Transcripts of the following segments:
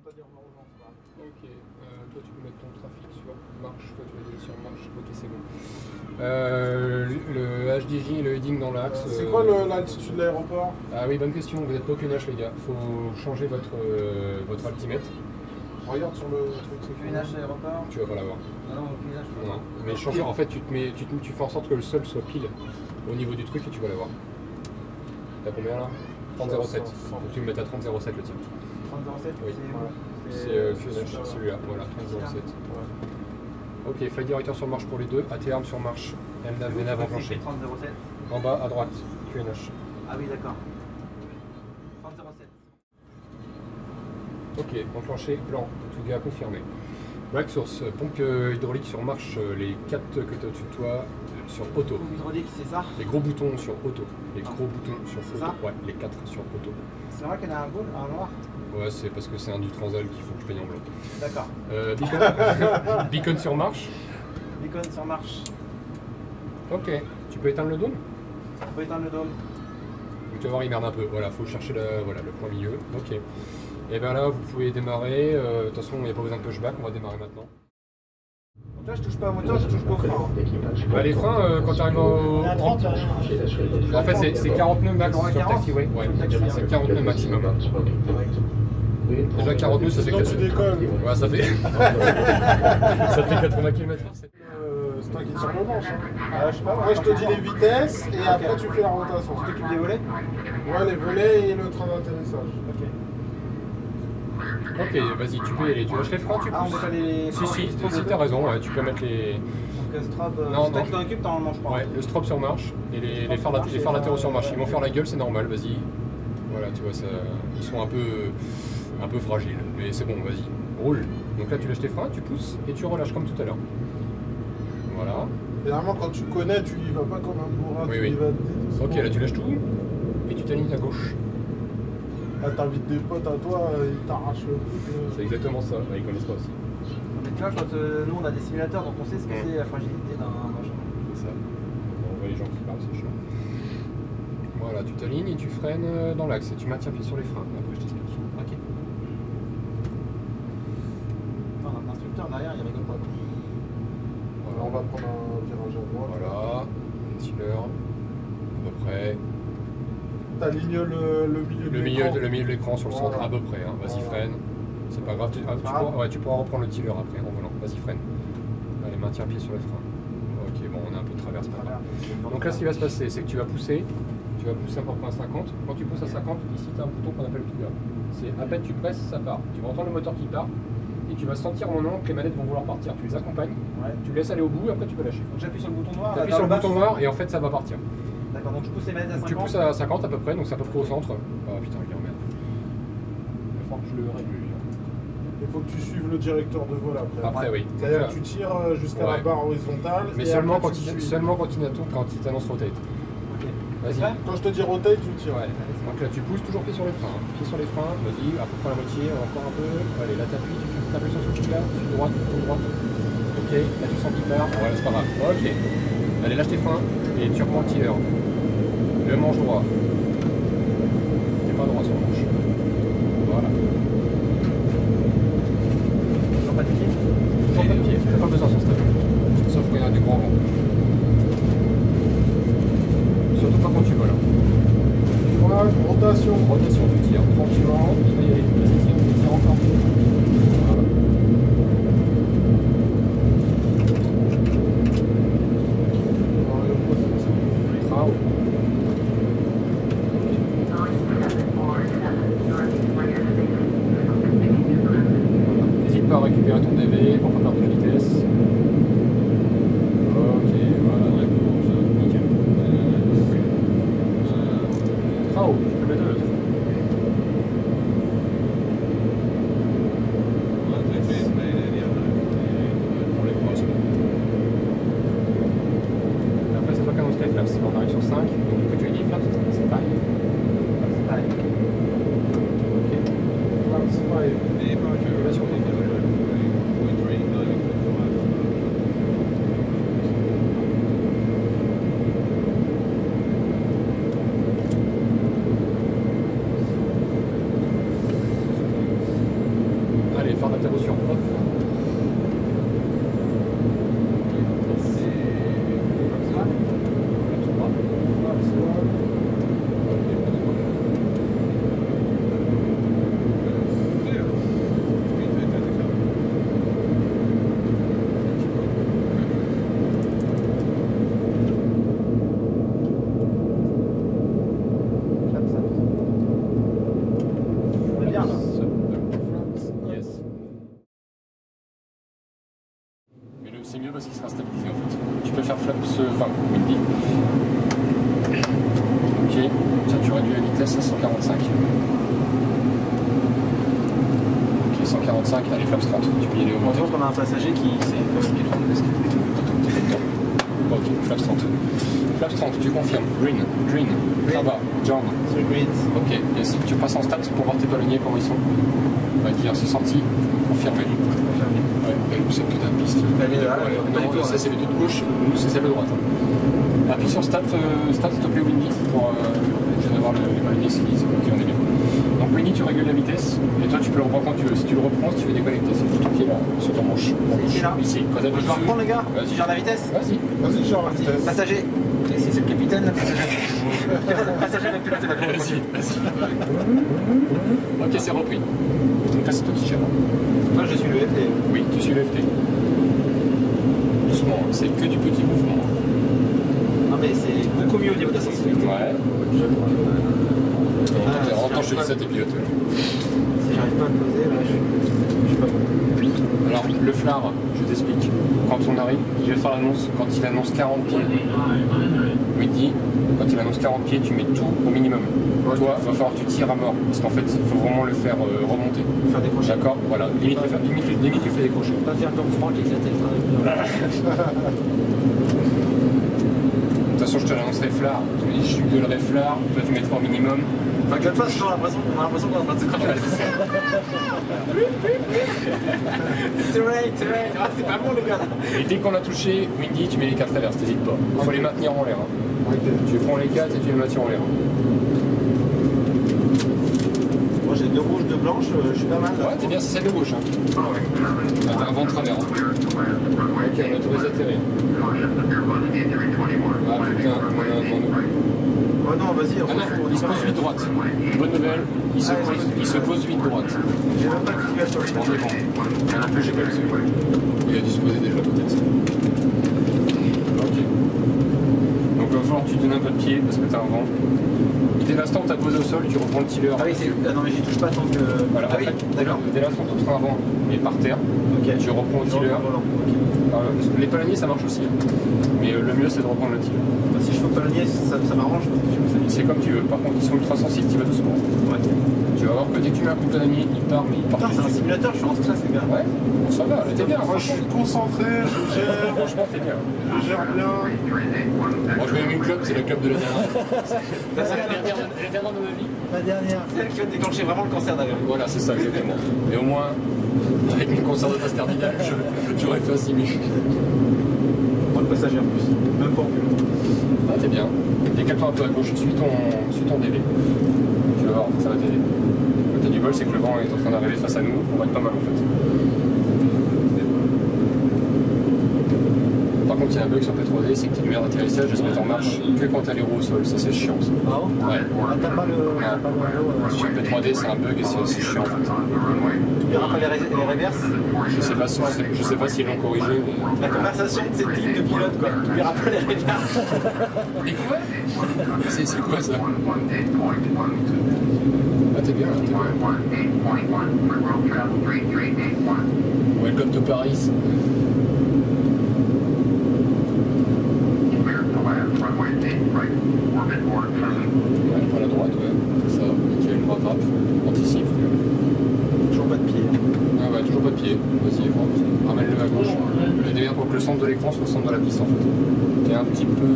pas dire urgence. Ok, toi tu peux mettre ton trafic sur marche, toi tu vas aller sur marche, ok c'est bon. Le HDJ et le heading dans l'axe. C'est quoi l'altitude de l'aéroport? Ah oui, bonne question, vous n'êtes pas au QNH les gars, faut changer votre altimètre. Regarde sur le truc. QNH aéroport. Tu vas pas l'avoir. Ah non, QNH. Non, mais changer, en fait tu fais en sorte que le sol soit pile au niveau du truc et tu vas l'avoir. T'as combien là? 30,07. Faut que tu le mettes à 30,07 le tien. 30,07 Oui. c'est QNH, celui-là, voilà, 30,07. Ok, flight directeur sur marche pour les deux, AT-arm sur marche, MNAV enclenché. 30,07. En bas à droite, QNH. Ah oui, d'accord. 30,07. Ok, enclenché, blanc, tout gars confirmé. Black source, pompe hydraulique sur marche, les 4 que tu as au-dessus de toi, sur auto. Pompe hydraulique, c'est ça? Les gros boutons sur auto. Les gros boutons sur C'est auto. ça? Ouais, les 4 sur auto. C'est vrai qu'il y en a un goal, un noir? Ouais, c'est parce que c'est un du Transal qu'il faut que je paye en blanc. D'accord. Beacon sur marche. Beacon sur marche. Ok, tu peux éteindre le dôme? On peut éteindre le dôme. Donc, tu vas voir, il merde un peu. Voilà, faut chercher le point milieu. Ok. Et bien là, vous pouvez démarrer. De toute façon, il n'y a pas besoin de pushback, on va démarrer maintenant. Donc là, je touche pas au moteur, je touche pas au frein. Bah, les freins, quand tu arrives au. En fait, c'est 40 nœuds max sur le taxiway. Ouais, c'est 40 nœuds maximum. Déjà 40 nœuds, ça fait quand tu décolles. Ouais, ça fait. Ça fait 80 km/h. C'est toi qui tires le manche. Je sais pas, Moi je te dis les vitesses et après tu fais la rotation. Tu t'occupes des volets? Ouais, les volets et le train d'atterrissage. Ok, vas-y, tu peux y aller. Tu lâches les freins, tu Ah, on met pousses. pas les. Si, t'as raison, ouais, tu peux mettre les. Donc, strobe. Non, C'est toi non. qui t'en occupes normalement, je crois. Ouais, le strop sur marche et les phares latéraux sur marche. Ils vont faire la gueule, c'est normal, vas-y. Voilà, tu vois, ça, ils sont un peu fragiles, mais c'est bon, vas-y, roule. Donc là, tu lâches tes freins, tu pousses et tu relâches comme tout à l'heure. Voilà. Généralement, quand tu connais, tu y vas pas comme un bourrin. Oui, tu oui. y vas doucement. Ok, là, tu lâches tout et tu t'alignes à gauche. Là, t'invites des potes à toi, ils t'arrachent le truc. C'est exactement ça, ils connaissent pas aussi. Mais tu vois, quand nous on a des simulateurs, donc on sait ce que c'est la fragilité d'un machin. C'est ça. On voit les gens qui parlent, c'est chiant. Voilà, tu t'alignes et tu freines dans l'axe et tu maintiens pied sur les freins. Après, je t'explique. Ok. Enfin, l'instructeur derrière, il rigole pas. Quoi. Voilà, on va prendre un virage à droite. Voilà, tiller, à peu près. T'alignes le milieu de l'écran. Le milieu de l'écran sur le centre, Voilà. à peu près. Hein. Vas-y, Voilà. freine. C'est pas grave, tu pourras reprendre le tiller après en volant. Vas-y, freine. Allez, maintiens pied sur les freins. Ok, bon, on a un peu de traverse, pas grave. Donc là, ce qui va se passer, c'est que tu vas pousser à peu près à 50. Quand tu pousses à 50, ici, tu as un bouton qu'on appelle trigger. C'est à peine tu presses, ça part. Tu vas entendre le moteur qui part et tu vas sentir au moment que les manettes vont vouloir partir. Tu les accompagnes, tu laisses aller au bout et après tu peux lâcher. Donc j'appuie sur le bouton noir. Tu appuies sur le bouton noir et en fait, ça va partir. D'accord, donc je pousse les manettes à 50. Tu pousses à 50 à peu près, donc c'est à peu près au centre. Oh putain, il emmerde. Il va falloir que je le règle. lui. Il faut que tu suives le directeur de vol après. Après, oui. C'est-à-dire que tu tires jusqu'à la barre horizontale. Mais et seulement après, quand, tu suis. seulement quand il t'annonce rotate. Ok. Vas-y. Prêt Quand je te dis rotate, tu tires. Ouais. Donc là, tu pousses toujours pied sur les freins. Hein. Pied sur les freins, vas-y, à peu près la moitié, encore un peu. Allez, là, t'appuies, tu appuies sur ce truc-là, tu droite, bouton droite. Ok, là, tu sens qu'il part. Ouais, c'est pas grave. Ok. Allez, lâche tes freins et tu reprends le tiller. Le manche droit. T'es pas droit sur le manche. Voilà. Toujours pas de pied. Toujours pas de pied, t'as pas besoin sur ce stade. Sauf qu'il y a du grand vent. Surtout pas quand tu voles. Voilà, rotation. Rotation, tu tires tranquillement. Il va y aller. Vas-y, tire encore. Voilà. Bravo. N'hésite pas à récupérer ton DV pour pas perdre de vitesse. Ok, voilà, réponse, nickel. Bravo, tu peux mettre le truc. Pour les points, c'est bon. Et après, c'est toi qui annonce les flaps. On arrive sur 5, donc du coup, tu as dit flaps, c'est pareil. Ok. Flaps 5. Tu vas sur tes flaps. les phares d'intervention. Hop. C'est mieux parce qu'il sera stabilisé en fait. Tu peux faire flaps 20, windy. Ok, ça tu réduis la vitesse à 145. Ok, 145, allez flaps 30, tu peux y aller au moins. On voit qu'on a un passager qui s'est quand même piloté de l'escalier. Ok, flaps 30. Flaps 30, tu confirmes. Green, là-bas, John. Sur le grid. Ok, yes. Tu passes en stats pour voir tes ballonniers comment ils sont. On va dire c'est sorti, confirmé. Ouais, nous c'est toute la piste. Elle est là, non, ça c'est les deux de gauche, nous c'est celle de droite. Appuie sur stats, s'il te plaît Windy, pour je viens d'avoir les ballonniers qui disent ok on est bien. Donc Windy tu régules la vitesse, et toi tu peux le reprendre quand tu veux. Si tu le reprends, si tu veux déconnecter, c'est tout ton pied là, sur ton manche. Ici là. Ici, quand Je vais reprendre les gars. Vas-y. Tu gères la vitesse. Vas-y. Vas-y, genre la vitesse. Passager. Ici c'est le capitaine. Passager avec pilote. Vas-y. Ok, c'est repris. Donc là c'est toi qui gères. Moi je suis le FT. Oui, tu suis le FT. Doucement, c'est que du petit mouvement. Non mais c'est beaucoup mieux au niveau de la sensibilité. Ouais. En temps, je te dis ça, t'es pilote. Si j'arrive pas à me poser, là je suis pas bon. Alors, le phare, je t'explique. Quand on arrive, il va faire l'annonce. Quand il annonce 40 pieds, Windy, quand il annonce 40 pieds, tu mets tout au minimum. Toi, il va falloir que tu tires à mort. Parce qu'en fait, il faut vraiment le faire remonter. Faire décrocher. D'accord. Voilà. Limite, tu fais décrocher. Pas faire comme Franck éclater le train. De toute façon, je te l'annoncerai flare. Je gueulerai flare. Toi, tu mettras au minimum. Enfin, gueule pas, sinon on a l'impression qu'on est en train de se cracher. Terrain. Ah, c'est pas bon les gars. Et dès qu'on a touché, Windy, tu mets les 4 traverses, t'hésites pas. Il faut les maintenir en l'air. Hein. Tu prends les 4 et tu les maintiens en l'air. Moi j'ai 2 rouges, 2 blanches, je suis pas mal. Ouais, t'es bien, c'est celle de gauche. Hein. T'as un vent de travers. Hein. Ok, on a autorisé atterrir. Ah putain, on a un vent nous. Oh non, vas-y, on Ah non, il se pose 8 droite. Bonne nouvelle, il se pose 8 droite. J'ai même pas de situation. On est bon. Moi non plus, j'ai pas le seul. Il a disposé déjà peut-être. Ok. Donc il va falloir que tu donnes un peu de pied parce que t'as un vent. Dès l'instant où t'as posé au sol, tu reprends le tiller. Ah oui, c'est. Ah non, mais j'y touche pas tant que. Voilà, ah en oui, fait, d'accord. dès l'instant où ton avant est par terre, Ok. tu reprends le tiller. Les palonniers ça marche aussi. Hein. Mais le mieux c'est de reprendre le tiller. Bah, si je fais palonnier, ça m'arrange. C'est comme tu veux. Par contre, ils sont ultra sensibles, tu vas doucement. Ouais. Tu vas voir que dès que tu mets un coup de palonnier, il part, mais il part. Putain, c'est un simulateur, je suis en stress, les gars. Ouais, bon, ça va, t'es bien. Moi, je suis concentré, je gère, Franchement, t'es bien. je gère bien. Moi, je vais même une club, c'est la club de la dernière. C'est la dernière de ma vie. La dernière. C'est elle qui va déclencher vraiment le cancer d'ailleurs. Voilà, c'est ça, exactement. Et au moins, avec une cancer de phase terminale, j'aurais fait assimiler. Moi, le passager en plus. Même pas en plus. Ah, t'es bien. Décale-toi un peu à gauche, suis ton DV. Tu vas voir, ça va t'aider. Quand t'as du bol, c'est que le vent est en train d'arriver face à nous, on va être pas mal en fait. Par contre, il y a un bug sur P3D, c'est que tes lumières d'atterrissage elles se mettent en marche que quand t'as les roues au sol, ça c'est chiant. Ça. Ah bon? Ouais. Ah, t'as pas le. Sur P3D, c'est un bug et c'est chiant en fait. Tu verras pas les reverses? Je sais pas s'ils l'ont corrigé, mais. La conversation de cette ligne de pilote, quoi. Tu verras pas les reverses. Mais quoi? C'est quoi ça? Ah, t'es bien, t'es bien. Welcome to Paris. Ouais, prends la droite, ouais. C'est ça, nickel, rattrape, anticipe. Toujours pas de pied. Ah ouais, toujours pas de pied. Vas-y, ramène-le à gauche. Je déviens pour que le centre de l'écran soit au centre de la piste en fait. T'es un petit peu.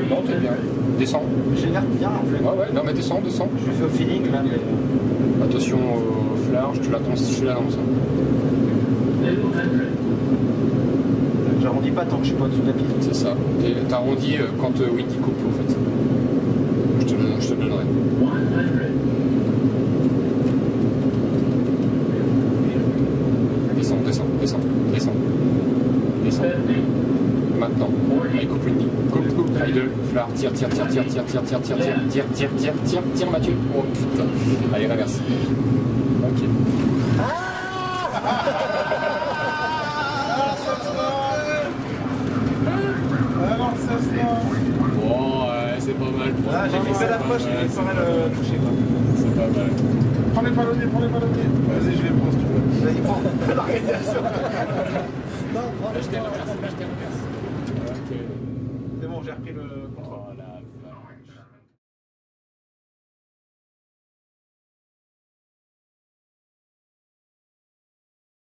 Non, t'es bien. Descends. J'ai l'air bien en fait. Ouais, ouais, non mais descends. Je fais au feeling là, mais. Attention au flarge, je te l'annonce. J'arrondis pas tant que je suis pas au-dessus de la piste. C'est ça. T'arrondis quand Windy coupe en fait. Je te le donnerai. Allez, coupe une ligne. Coupe. Allez, deux. Fleur, tire, Mathieu. Oh putain. Allez, reverse. Ok. Bon, c'est pas mal. Ah, j'ai fait belle approche, il faudrait le toucher quoi. C'est pas mal. Prends les ballonniers. Vas-y, je les prends si tu veux. Vas-y, prends l'organisation. Non, je t'ai reverse. Ok. C'est bon, j'ai repris le contrôle. Voilà.